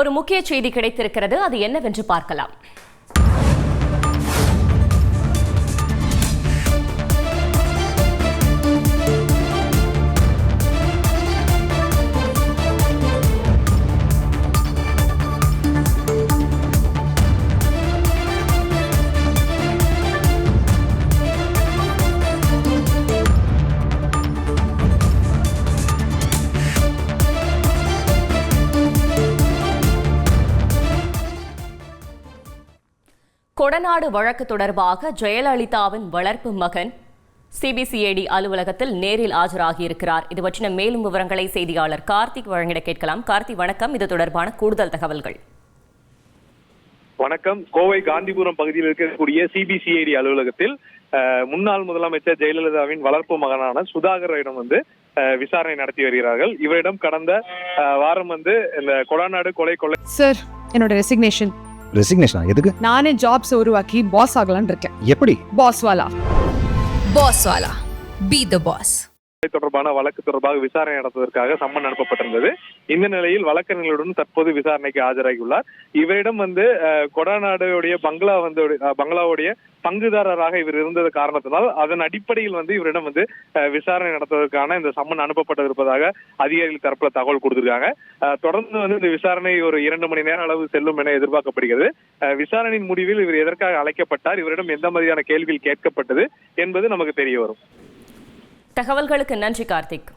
ஒரு முக்கிய செய்தி கிடைத்திருக்கிறது. அது என்னவென்று பார்க்கலாம். கொடநாடு வழக்கு தொடர்பாக ஜெயலலிதாவின் வளர்ப்பு மகன் சிபிசிஐடி அலுவலகத்தில் நேரில் ஆஜராகியிருக்கிறார். இது பற்றின மேலும் விவரங்களை செய்தியாளர் கார்த்திக் வழங்கிட கேட்கலாம். கார்த்திக், வணக்கம். இது தொடர்பான கூடுதல் தகவல்கள். வணக்கம். கோவை காந்திபுரம் பகுதியில் இருக்கக்கூடிய சிபிசிஐடி அலுவலகத்தில் முன்னாள் முதலமைச்சர் ஜெயலலிதாவின் வளர்ப்பு மகனான சுதாகரிடம் விசாரணை நடத்தி வருகிறார்கள். இவரிடம் கடந்த வாரம் இந்த கொடநாடு கொலை சார், என்னோட ரெசிக்னேஷன் எதுக்கு? நானே ஜாப்ஸ் உருவாக்கி பாஸ் ஆகலாம்னு இருக்கேன். எப்படி? பாஸ் வாலா பி தி பாஸ் தொடர்பான வழக்கு தொடர்பாக விசாரணை நடத்துவதற்காக சம்மன் அனுப்பப்பட்டிருந்தது. இந்த நிலையில் வழக்கறிஞர்களுடன் தற்போது விசாரணைக்கு ஆஜராகியுள்ளார். இவரிடம் கொடநாடுடைய பங்களாவுடைய பங்குதாரராக இவர் இருந்தது காரணத்தினால் அதன் அடிப்படையில் இவரிடம் விசாரணை நடத்துவதற்கான இந்த சம்மன் அனுப்பப்பட்டிருப்பதாக அதிகாரிகள் தரப்புல தகவல் கொடுத்திருக்காங்க. தொடர்ந்து இந்த விசாரணை ஒரு 2 மணி நேர அளவு செல்லும் என எதிர்பார்க்கப்படுகிறது. விசாரணையின் முடிவில் இவர் எதற்காக அழைக்கப்பட்டார், இவரிடம் எந்த மாதிரியான கேள்விகள் கேட்கப்பட்டது என்பது நமக்கு தெரிய வரும். தகவல்களுக்கு நன்றி கார்த்திக்.